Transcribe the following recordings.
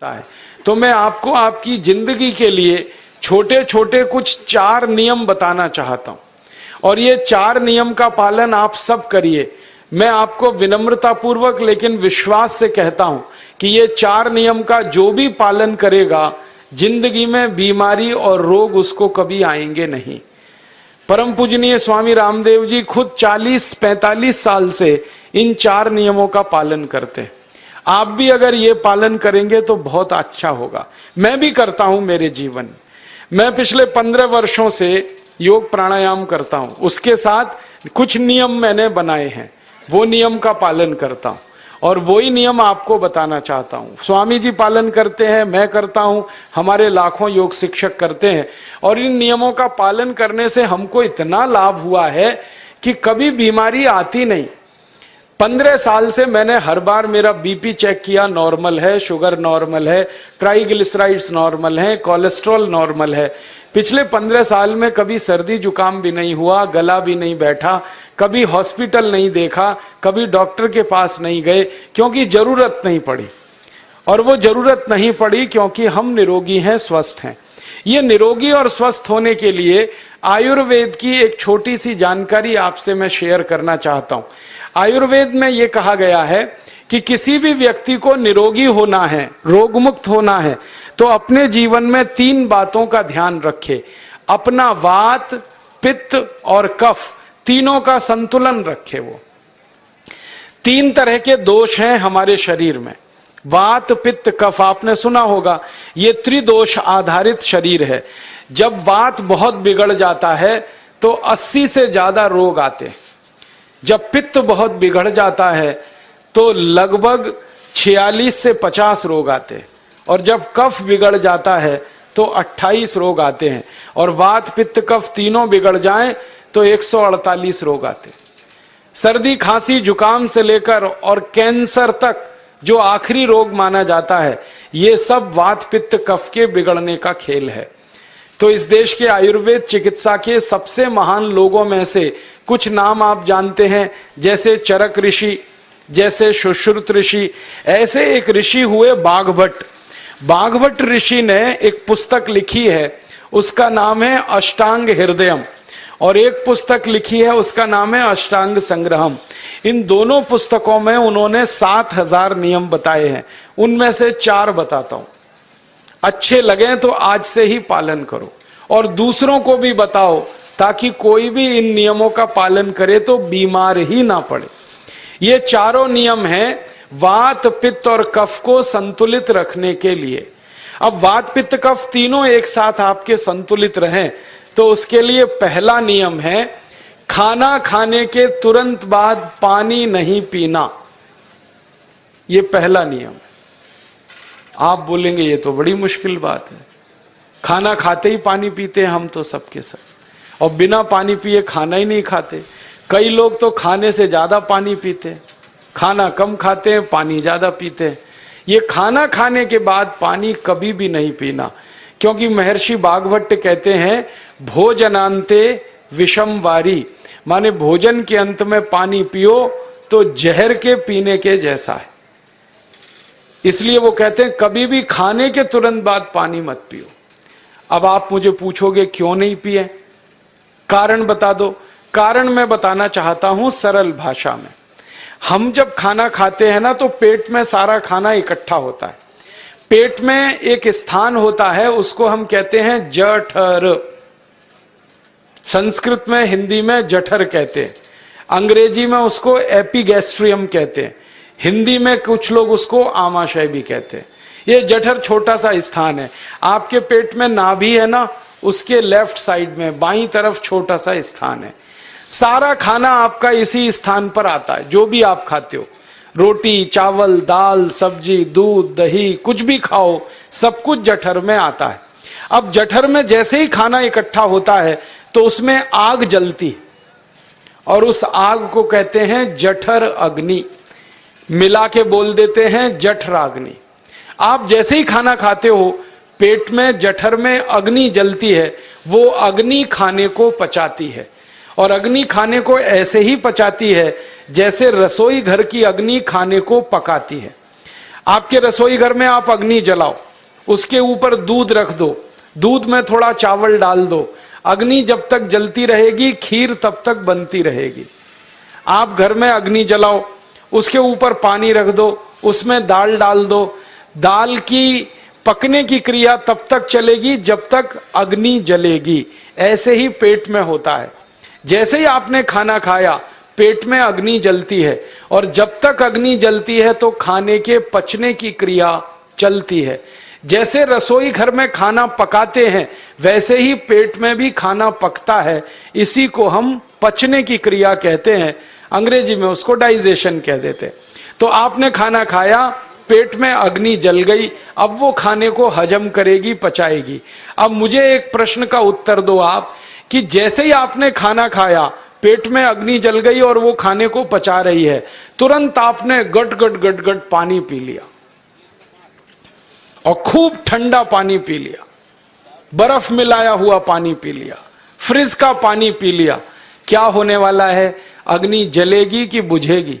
है। तो मैं आपको आपकी जिंदगी के लिए छोटे छोटे कुछ 4 नियम बताना चाहता हूं और ये 4 नियम का पालन आप सब करिए। मैं आपको विनम्रता पूर्वक लेकिन विश्वास से कहता हूं कि ये 4 नियम का जो भी पालन करेगा जिंदगी में बीमारी और रोग उसको कभी आएंगे नहीं। परम पूजनीय स्वामी रामदेव जी खुद 40-45 साल से इन 4 नियमों का पालन करते हैं। आप भी अगर ये पालन करेंगे तो बहुत अच्छा होगा। मैं भी करता हूं मेरे जीवन। मैं पिछले 15 वर्षों से योग प्राणायाम करता हूं, उसके साथ कुछ नियम मैंने बनाए हैं, वो नियम का पालन करता हूं और वही नियम आपको बताना चाहता हूं। स्वामी जी पालन करते हैं, मैं करता हूं, हमारे लाखों योग शिक्षक करते हैं और इन नियमों का पालन करने से हमको इतना लाभ हुआ है कि कभी बीमारी आती नहीं। 15 साल से मैंने हर बार मेरा बीपी चेक किया, नॉर्मल है, शुगर नॉर्मल है, ट्राइग्लिसराइड्स नॉर्मल है, कोलेस्ट्रॉल नॉर्मल है। पिछले 15 साल में कभी सर्दी जुकाम भी नहीं हुआ, गला भी नहीं बैठा, कभी हॉस्पिटल नहीं देखा, कभी डॉक्टर के पास नहीं गए, क्योंकि जरूरत नहीं पड़ी। और वो जरूरत नहीं पड़ी क्योंकि हम निरोगी हैं, स्वस्थ हैं। ये निरोगी और स्वस्थ होने के लिए आयुर्वेद की एक छोटी सी जानकारी आपसे मैं शेयर करना चाहता हूं। आयुर्वेद में ये कहा गया है कि किसी भी व्यक्ति को निरोगी होना है, रोग मुक्त होना है, तो अपने जीवन में 3 बातों का ध्यान रखे। अपना वात, पित्त और कफ तीनों का संतुलन रखे। वो 3 तरह के दोष हैं हमारे शरीर में, वात, पित्त, कफ। आपने सुना होगा ये त्रिदोष आधारित शरीर है। जब वात बहुत बिगड़ जाता है तो 80 से ज्यादा रोग आते हैं। जब पित्त बहुत बिगड़ जाता है तो लगभग 46 से 50 रोग आते हैं और जब कफ बिगड़ जाता है तो 28 रोग आते हैं और वात, पित्त, कफ तीनों बिगड़ जाएं तो 148 रोग आते हैं। सर्दी, खांसी, जुकाम से लेकर और कैंसर तक जो आखिरी रोग माना जाता है, ये सब वात, पित्त, कफ के बिगड़ने का खेल है। तो इस देश के आयुर्वेद चिकित्सा के सबसे महान लोगों में से कुछ नाम आप जानते हैं, जैसे चरक ऋषि, जैसे सुश्रुत ऋषि। ऐसे एक ऋषि हुए बाघभट्ट। बाघभट्ट ऋषि ने एक पुस्तक लिखी है, उसका नाम है अष्टांग हृदयम, और एक पुस्तक लिखी है उसका नाम है अष्टांग संग्रहम। इन दोनों पुस्तकों में उन्होंने 7000 नियम बताए हैं। उनमें से 4 बताता हूं, अच्छे लगे तो आज से ही पालन करो और दूसरों को भी बताओ ताकि कोई भी इन नियमों का पालन करे तो बीमार ही ना पड़े। ये चारों नियम हैं वात, पित्त और कफ को संतुलित रखने के लिए। अब वात, पित्त, कफ तीनों एक साथ आपके संतुलित रहें तो उसके लिए पहला नियम है खाना खाने के तुरंत बाद पानी नहीं पीना। ये पहला नियम है। आप बोलेंगे ये तो बड़ी मुश्किल बात है, खाना खाते ही पानी पीते हैं हम तो सबके सब, और बिना पानी पिए खाना ही नहीं खाते। कई लोग तो खाने से ज्यादा पानी पीते हैं, खाना कम खाते हैं, पानी ज्यादा पीते हैं। ये खाना खाने के बाद पानी कभी भी नहीं पीना, क्योंकि महर्षि बाघभट्ट कहते हैं भोजनांते विषम वारी, माने भोजन के अंत में पानी पियो तो जहर के पीने के जैसा है। इसलिए वो कहते हैं कभी भी खाने के तुरंत बाद पानी मत पियो। अब आप मुझे पूछोगे क्यों नहीं पिए, कारण बता दो। कारण मैं बताना चाहता हूं सरल भाषा में। हम जब खाना खाते हैं ना तो पेट में सारा खाना इकट्ठा होता है। पेट में एक स्थान होता है, उसको हम कहते हैं जठर। संस्कृत में, हिंदी में जठर कहते हैं, अंग्रेजी में उसको एपिगैस्ट्रियम कहते हैं, हिंदी में कुछ लोग उसको आमाशय भी कहते हैं। ये जठर छोटा सा स्थान है। आपके पेट में नाभि है ना, उसके लेफ्ट साइड में बाईं तरफ छोटा सा स्थान है। सारा खाना आपका इसी स्थान पर आता है। जो भी आप खाते हो, रोटी, चावल, दाल, सब्जी, दूध, दही, कुछ भी खाओ, सब कुछ जठर में आता है। अब जठर में जैसे ही खाना इकट्ठा होता है तो उसमें आग जलती है और उस आग को कहते हैं जठर अग्नि। मिला के बोल देते हैं जठराग्नि। आप जैसे ही खाना खाते हो पेट में, जठर में अग्नि जलती है। वो अग्नि खाने को पचाती है और अग्नि खाने को ऐसे ही पचाती है जैसे रसोई घर की अग्नि खाने को पकाती है। आपके रसोई घर में आप अग्नि जलाओ, उसके ऊपर दूध रख दो, दूध में थोड़ा चावल डाल दो, अग्नि जब तक जलती रहेगी खीर तब तक बनती रहेगी। आप घर में अग्नि जलाओ, उसके ऊपर पानी रख दो, उसमें दाल डाल दो, दाल की पकने की क्रिया तब तक चलेगी जब तक अग्नि जलेगी। ऐसे ही पेट में होता है, जैसे ही आपने खाना खाया पेट में अग्नि जलती है, और जब तक अग्नि जलती है तो खाने के पचने की क्रिया चलती है। जैसे रसोई घर में खाना पकाते हैं वैसे ही पेट में भी खाना पकता है, इसी को हम पचने की क्रिया कहते हैं, अंग्रेजी में उसको डाइजेशन कह देते हैं। तो आपने खाना खाया, पेट में अग्नि जल गई, अब वो खाने को हजम करेगी, पचाएगी। अब मुझे एक प्रश्न का उत्तर दो आप, कि जैसे ही आपने खाना खाया पेट में अग्नि जल गई और वो खाने को पचा रही है, तुरंत आपने गट गट गट गट पानी पी लिया, और खूब ठंडा पानी पी लिया, बर्फ मिलाया हुआ पानी पी लिया, फ्रिज का पानी पी लिया, क्या होने वाला है? अग्नि जलेगी कि बुझेगी?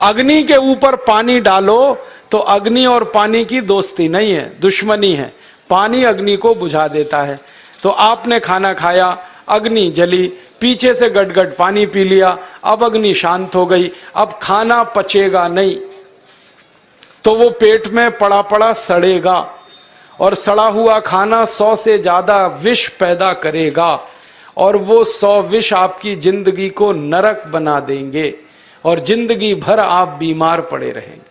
अग्नि के ऊपर पानी डालो तो अग्नि और पानी की दोस्ती नहीं है, दुश्मनी है, पानी अग्नि को बुझा देता है। तो आपने खाना खाया, अग्नि जली, पीछे से गटगट पानी पी लिया, अब अग्नि शांत हो गई, अब खाना पचेगा नहीं, तो वो पेट में पड़ा पड़ा सड़ेगा, और सड़ा हुआ खाना 100 से ज्यादा विष पैदा करेगा, और वो 100 विष आपकी जिंदगी को नरक बना देंगे, और जिंदगी भर आप बीमार पड़े रहेंगे।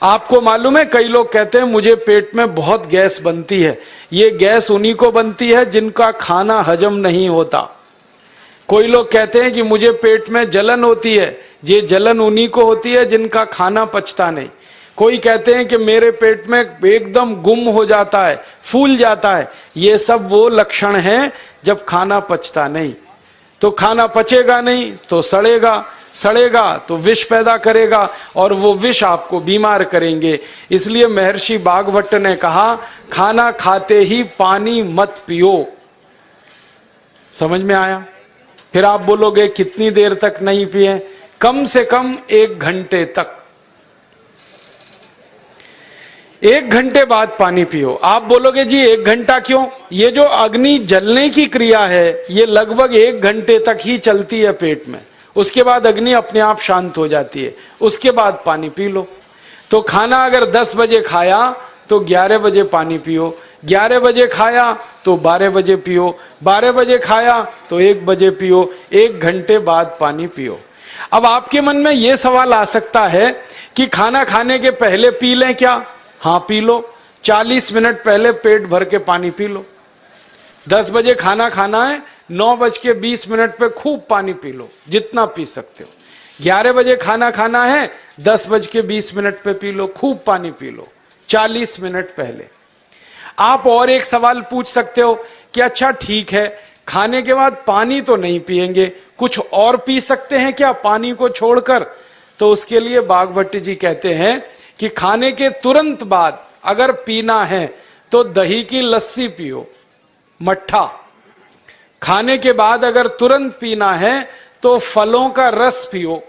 आपको मालूम है, कई लोग कहते हैं मुझे पेट में बहुत गैस बनती है। ये गैस उन्हीं को बनती है जिनका खाना हजम नहीं होता। कोई लोग कहते हैं कि मुझे पेट में जलन होती है, ये जलन उन्हीं को होती है जिनका खाना पचता नहीं। कोई कहते हैं कि मेरे पेट में एकदम गुम हो जाता है, फूल जाता है, ये सब वो लक्षण हैं जब खाना पचता नहीं। तो खाना पचेगा नहीं तो सड़ेगा, सड़ेगा तो विष पैदा करेगा, और वो विष आपको बीमार करेंगे। इसलिए महर्षि भागवत ने कहा, खाना खाते ही पानी मत पियो। समझ में आया? फिर आप बोलोगे कितनी देर तक नहीं पिए? कम से कम 1 घंटे तक। 1 घंटे बाद पानी पियो। आप बोलोगे जी 1 घंटा क्यों? ये जो अग्नि जलने की क्रिया है ये लगभग 1 घंटे तक ही चलती है पेट में, उसके बाद अग्नि अपने आप शांत हो जाती है, उसके बाद पानी पी लो। तो खाना अगर 10 बजे खाया तो 11 बजे पानी पियो, 11 बजे खाया तो 12 बजे पियो, 12 बजे खाया तो 1 बजे पियो, 1 घंटे बाद पानी पियो। अब आपके मन में यह सवाल आ सकता है कि खाना खाने के पहले पी लें क्या? हाँ पी लो, 40 मिनट पहले पेट भर के पानी पी लो। 10 बजे खाना खाना है, 9:20 पे खूब पानी पी लो, जितना पी सकते हो। 11 बजे खाना खाना है, 10:20 पे पी लो, खूब पानी पी लो, 40 मिनट पहले। आप और एक सवाल पूछ सकते हो कि अच्छा ठीक है, खाने के बाद पानी तो नहीं पिएंगे, कुछ और पी सकते हैं क्या पानी को छोड़कर? तो उसके लिए भागवत जी कहते हैं कि खाने के तुरंत बाद अगर पीना है तो दही की लस्सी पियो, मट्ठा। खाने के बाद अगर तुरंत पीना है तो फलों का रस पियो,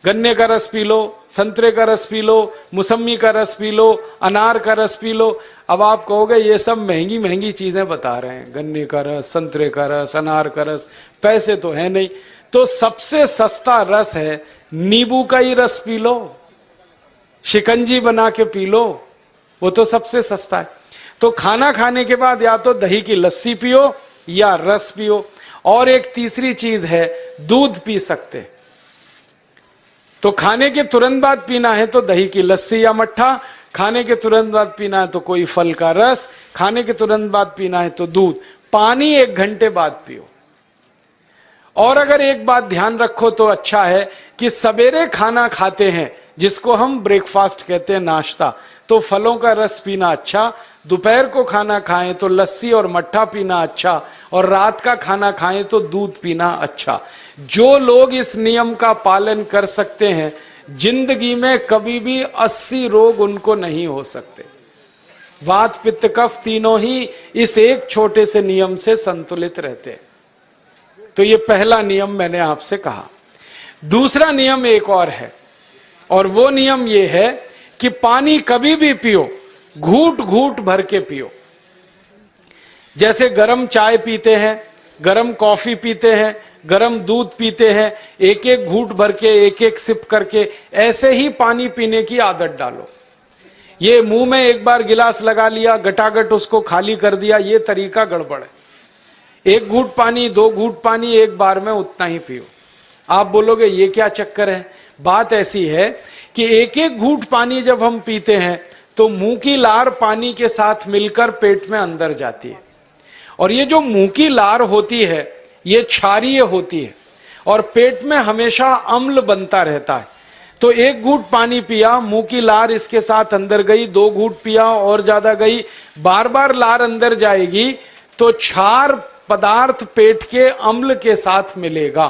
गन्ने का रस पी लो, संतरे का रस पी लो, मौसमी का रस पी लो, अनार का रस पी लो। अब आप कहोगे ये सब महंगी महंगी चीजें बता रहे हैं, गन्ने का रस, संतरे का रस, अनार का रस, पैसे तो है नहीं। तो सबसे सस्ता रस है नींबू का ही रस पी लो, शिकंजी बना के पी लो, वो तो सबसे सस्ता है। तो खाना खाने के बाद या तो दही की लस्सी पियो या रस पियो। और एक तीसरी चीज है, दूध पी सकते। तो खाने के तुरंत बाद पीना है तो दही की लस्सी या मट्ठा, खाने के तुरंत बाद पीना है तो कोई फल का रस, खाने के तुरंत बाद पीना है तो दूध। पानी 1 घंटे बाद पियो। और अगर एक बात ध्यान रखो तो अच्छा है कि सवेरे खाना खाते हैं जिसको हम ब्रेकफास्ट कहते हैं, नाश्ता, तो फलों का रस पीना अच्छा, दोपहर को खाना खाएं तो लस्सी और मट्ठा पीना अच्छा, और रात का खाना खाएं तो दूध पीना अच्छा। जो लोग इस नियम का पालन कर सकते हैं जिंदगी में कभी भी 80 रोग उनको नहीं हो सकते। वात पित्त कफ तीनों ही इस एक छोटे से नियम से संतुलित रहते हैं। तो ये पहला नियम मैंने आपसे कहा। दूसरा नियम एक और है, और वो नियम ये है कि पानी कभी भी पियो, घूट घूट भर के पियो। जैसे गरम चाय पीते हैं, गरम कॉफी पीते हैं, गरम दूध पीते हैं, एक एक घूट भर के, एक एक सिप करके, ऐसे ही पानी पीने की आदत डालो। ये मुंह में एक बार गिलास लगा लिया, गटागट उसको खाली कर दिया, ये तरीका गड़बड़ है। एक घूट पानी, दो घूट पानी एक बार में उतना ही पियो। आप बोलोगे ये क्या चक्कर है? बात ऐसी है कि एक एक घूट पानी जब हम पीते हैं तो मुंह की लार पानी के साथ मिलकर पेट में अंदर जाती है, और ये जो मुंह की लार होती है ये क्षारीय होती है और पेट में हमेशा अम्ल बनता रहता है। तो एक घूट पानी पिया, मुंह की लार इसके साथ अंदर गई, दो घूट पिया और ज्यादा गई, बार बार लार अंदर जाएगी तो क्षार पदार्थ पेट के अम्ल के साथ मिलेगा।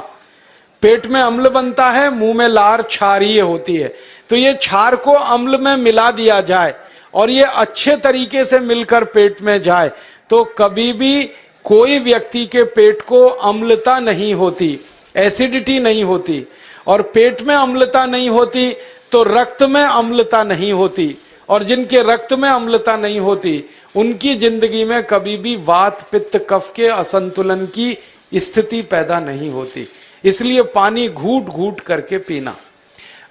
पेट में अम्ल बनता है, मुंह में लार क्षारीय होती है। तो ये क्षार को अम्ल में मिला दिया जाए और ये अच्छे तरीके से मिलकर पेट में जाए तो कभी भी कोई व्यक्ति के पेट को अम्लता नहीं होती, एसिडिटी नहीं होती। और पेट में अम्लता नहीं होती तो रक्त में अम्लता नहीं होती, और जिनके रक्त में अम्लता नहीं होती उनकी जिंदगी में कभी भी वात पित्त कफ के असंतुलन की स्थिति पैदा नहीं होती। इसलिए पानी घूट घूट करके पीना।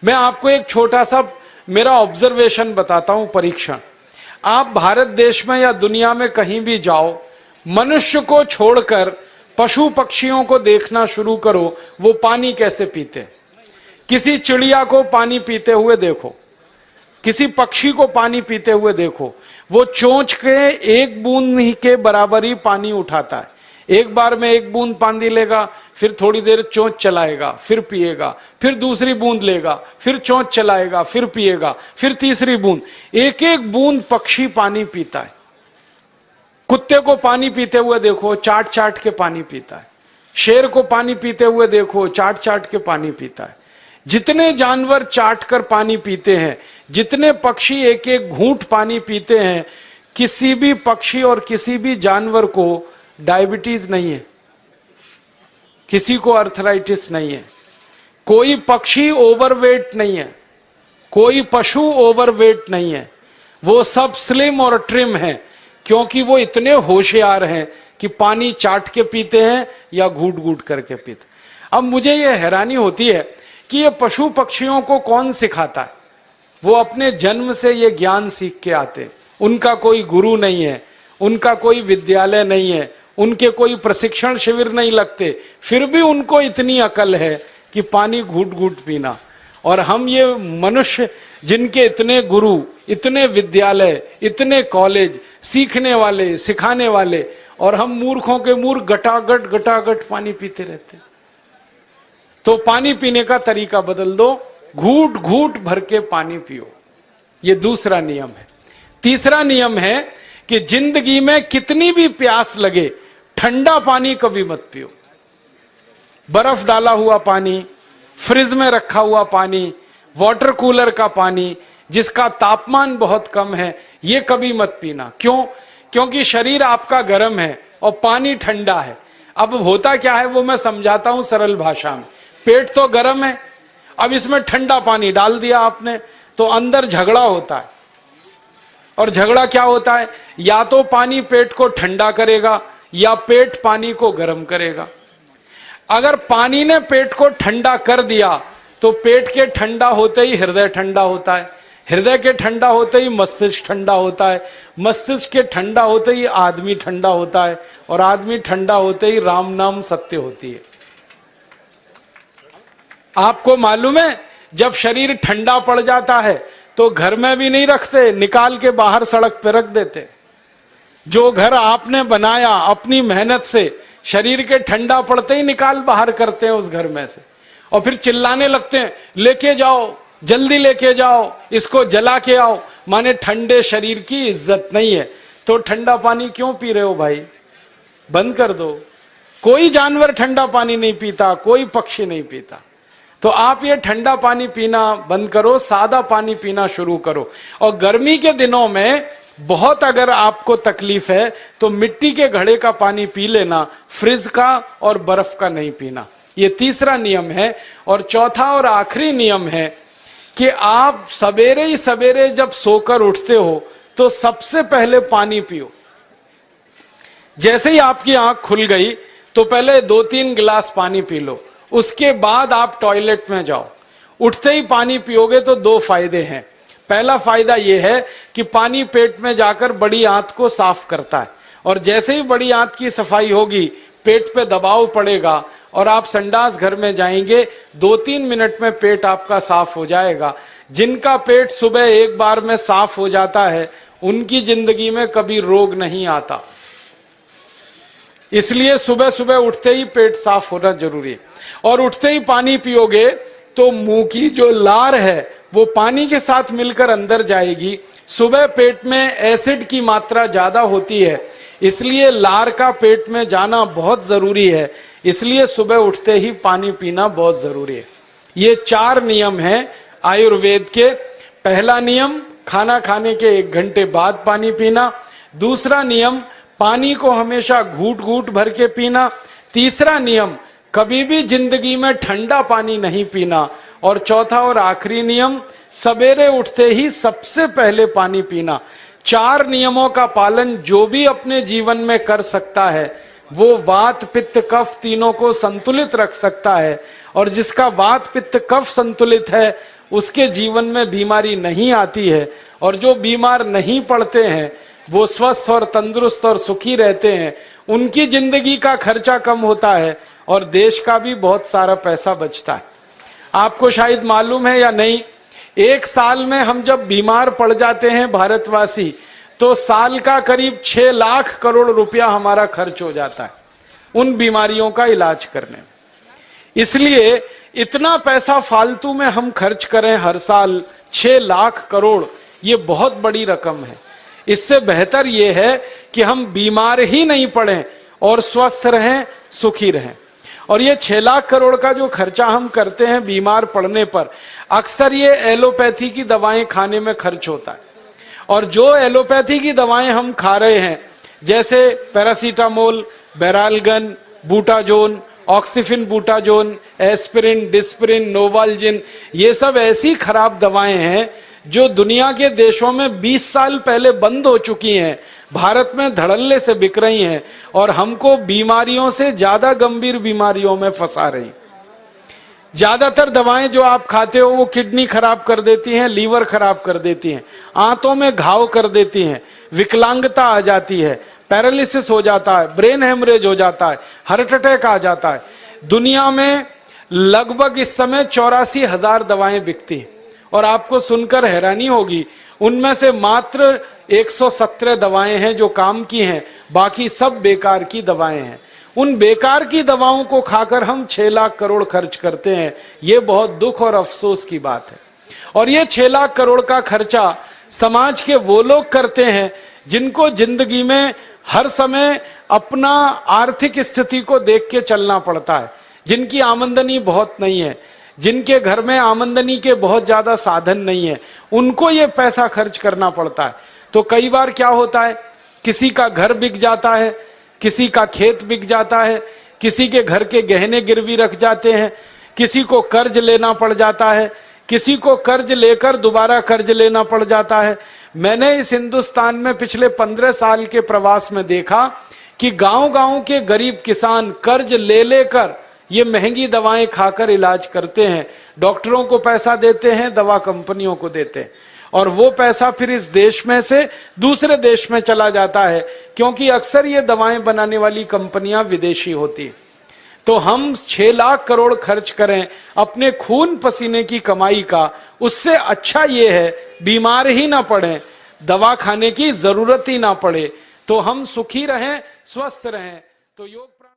मैं आपको एक छोटा सा मेरा ऑब्जर्वेशन बताता हूं, परीक्षण। आप भारत देश में या दुनिया में कहीं भी जाओ, मनुष्य को छोड़कर पशु पक्षियों को देखना शुरू करो, वो पानी कैसे पीते। किसी चिड़िया को पानी पीते हुए देखो, किसी पक्षी को पानी पीते हुए देखो, वो चोंच के एक बूंद ही के बराबर ही पानी उठाता है। एक बार में एक बूंद पानी लेगा, फिर थोड़ी देर चोंच चलाएगा, फिर पिएगा, फिर दूसरी बूंद लेगा, फिर चोंच चलाएगा, फिर पिएगा, फिर तीसरी बूंद। एक एक बूंद पक्षी पानी पीता है। कुत्ते को पानी पीते हुए देखो, चाट चाट के पानी पीता है। शेर को पानी पीते हुए देखो, चाट चाट के पानी पीता है। जितने जानवर चाट कर पानी पीते हैं, जितने पक्षी एक एक घूंट पानी पीते हैं, किसी भी पक्षी और किसी भी जानवर को डायबिटीज नहीं है, किसी को अर्थराइटिस नहीं है, कोई पक्षी ओवरवेट नहीं है, कोई पशु ओवरवेट नहीं है। वो सब स्लिम और ट्रिम है, क्योंकि वो इतने होशियार हैं कि पानी चाट के पीते हैं या घूट घूट करके पीते। अब मुझे ये हैरानी होती है कि ये पशु पक्षियों को कौन सिखाता है? वो अपने जन्म से ये ज्ञान सीख के आते। उनका कोई गुरु नहीं है, उनका कोई विद्यालय नहीं है, उनके कोई प्रशिक्षण शिविर नहीं लगते, फिर भी उनको इतनी अकल है कि पानी घूट घूट पीना। और हम ये मनुष्य जिनके इतने गुरु, इतने विद्यालय, इतने कॉलेज, सीखने वाले, सिखाने वाले, और हम मूर्खों के मूर्ख गटागट गटागट पानी पीते रहते। तो पानी पीने का तरीका बदल दो, घूट घूट भर के पानी पियो। ये दूसरा नियम है। तीसरा नियम है कि जिंदगी में कितनी भी प्यास लगे, ठंडा पानी कभी मत पियो। बर्फ डाला हुआ पानी, फ्रिज में रखा हुआ पानी, वाटर कूलर का पानी जिसका तापमान बहुत कम है, ये कभी मत पीना। क्यों? क्योंकि शरीर आपका गर्म है और पानी ठंडा है। अब होता क्या है वो मैं समझाता हूं सरल भाषा में। पेट तो गर्म है, अब इसमें ठंडा पानी डाल दिया आपने तो अंदर झगड़ा होता है। और झगड़ा क्या होता है? या तो पानी पेट को ठंडा करेगा या पेट पानी को गर्म करेगा। अगर पानी ने पेट को ठंडा कर दिया तो पेट के ठंडा होते ही हृदय ठंडा होता है, हृदय के ठंडा होते ही मस्तिष्क ठंडा होता है, मस्तिष्क के ठंडा होते ही आदमी ठंडा होता है, और आदमी ठंडा होते ही राम नाम सत्य होती है। आपको मालूम है, जब शरीर ठंडा पड़ जाता है तो घर में भी नहीं रखते, निकाल के बाहर सड़क पे रख देते। जो घर आपने बनाया अपनी मेहनत से, शरीर के ठंडा पड़ते ही निकाल बाहर करते हैं उस घर में से, और फिर चिल्लाने लगते हैं, लेके जाओ, जल्दी लेके जाओ, इसको जला के आओ। माने ठंडे शरीर की इज्जत नहीं है। तो ठंडा पानी क्यों पी रहे हो भाई? बंद कर दो। कोई जानवर ठंडा पानी नहीं पीता, कोई पक्षी नहीं पीता। तो आप ये ठंडा पानी पीना बंद करो, सादा पानी पीना शुरू करो। और गर्मी के दिनों में बहुत अगर आपको तकलीफ है तो मिट्टी के घड़े का पानी पी लेना, फ्रिज का और बर्फ का नहीं पीना। ये तीसरा नियम है। और चौथा और आखिरी नियम है कि आप सवेरे ही सवेरे जब सोकर उठते हो तो सबसे पहले पानी पियो। जैसे ही आपकी आंख खुल गई तो पहले 2-3 गिलास पानी पी लो, उसके बाद आप टॉयलेट में जाओ। उठते ही पानी पियोगे तो 2 फायदे हैं। पहला फायदा यह है कि पानी पेट में जाकर बड़ी आंत को साफ करता है, और जैसे ही बड़ी आंत की सफाई होगी पेट पे दबाव पड़ेगा और आप संडास घर में जाएंगे, 2-3 मिनट में पेट आपका साफ हो जाएगा। जिनका पेट सुबह एक बार में साफ हो जाता है उनकी जिंदगी में कभी रोग नहीं आता। इसलिए सुबह सुबह उठते ही पेट साफ होना जरूरी है। और उठते ही पानी पियोगे तो मुंह की जो लार है वो पानी के साथ मिलकर अंदर जाएगी। सुबह पेट में एसिड की मात्रा ज्यादा होती है, इसलिए लार का पेट में जाना बहुत जरूरी है। इसलिए सुबह उठते ही पानी पीना बहुत जरूरी है। ये 4 नियम हैं आयुर्वेद के। पहला नियम, खाना खाने के 1 घंटे बाद पानी पीना। दूसरा नियम, पानी को हमेशा घूट घूट भर के पीना। तीसरा नियम, कभी भी जिंदगी में ठंडा पानी नहीं पीना। और चौथा और आखिरी नियम, सवेरे उठते ही सबसे पहले पानी पीना। 4 नियमों का पालन जो भी अपने जीवन में कर सकता है वो वात पित्त कफ तीनों को संतुलित रख सकता है। और जिसका वात पित्त कफ संतुलित है उसके जीवन में बीमारी नहीं आती है। और जो बीमार नहीं पड़ते हैं वो स्वस्थ और तंदुरुस्त और सुखी रहते हैं। उनकी जिंदगी का खर्चा कम होता है और देश का भी बहुत सारा पैसा बचता है। आपको शायद मालूम है या नहीं, 1 साल में हम जब बीमार पड़ जाते हैं भारतवासी तो साल का करीब 6 लाख करोड़ रुपया हमारा खर्च हो जाता है उन बीमारियों का इलाज करने में। इसलिए इतना पैसा फालतू में हम खर्च करें हर साल 6 लाख करोड़, ये बहुत बड़ी रकम है। इससे बेहतर यह है कि हम बीमार ही नहीं पड़ें और स्वस्थ रहें, सुखी रहें। और ये 6 लाख करोड़ का जो खर्चा हम करते हैं बीमार पड़ने पर, अक्सर ये एलोपैथी की दवाएं खाने में खर्च होता है। और जो एलोपैथी की दवाएं हम खा रहे हैं जैसे paracetamol, Baralgan, butazone, oxyphenbutazone, aspirin, Disprin, Novalgin, ये सब ऐसी खराब दवाएं हैं जो दुनिया के देशों में 20 साल पहले बंद हो चुकी हैं, भारत में धड़ल्ले से बिक रही हैं और हमको बीमारियों से ज्यादा गंभीर बीमारियों में फंसा रही। ज्यादातर दवाएं जो आप खाते हो वो किडनी खराब कर देती हैं, लीवर खराब कर देती हैं, आंतों में घाव कर देती हैं, विकलांगता आ जाती है, पैरालिसिस हो जाता है, ब्रेन हेमरेज हो जाता है, हार्ट अटैक आ जाता है। दुनिया में लगभग इस समय 84,000 दवाएं बिकती हैं और आपको सुनकर हैरानी होगी उनमें से मात्र 117 दवाएं हैं जो काम की हैं, बाकी सब बेकार की दवाएं हैं। उन बेकार की दवाओं को खाकर हम 6 लाख करोड़ खर्च करते हैं। ये बहुत दुख और अफसोस की बात है। और ये 6 लाख करोड़ का खर्चा समाज के वो लोग करते हैं जिनको जिंदगी में हर समय अपना आर्थिक स्थिति को देख के चलना पड़ता है, जिनकी आमदनी बहुत नहीं है, जिनके घर में आमदनी के बहुत ज्यादा साधन नहीं है, उनको ये पैसा खर्च करना पड़ता है। तो कई बार क्या होता है, किसी का घर बिक जाता है, किसी का खेत बिक जाता है, किसी के घर के गहने गिरवी रख जाते हैं, किसी को कर्ज लेना पड़ जाता है, किसी को कर्ज लेकर दोबारा कर्ज लेना पड़ जाता है। मैंने इस हिंदुस्तान में पिछले 15 साल के प्रवास में देखा कि गांव-गांव के गरीब किसान कर्ज ले लेकर ये महंगी दवाएं खाकर इलाज करते हैं, डॉक्टरों को पैसा देते हैं, दवा कंपनियों को देते हैं, और वो पैसा फिर इस देश में से दूसरे देश में चला जाता है, क्योंकि अक्सर ये दवाएं बनाने वाली कंपनियां विदेशी होती हैं। तो हम 6 लाख करोड़ खर्च करें अपने खून पसीने की कमाई का, उससे अच्छा ये है बीमार ही ना पड़े, दवा खाने की जरूरत ही ना पड़े, तो हम सुखी रहें, स्वस्थ रहें। तो योग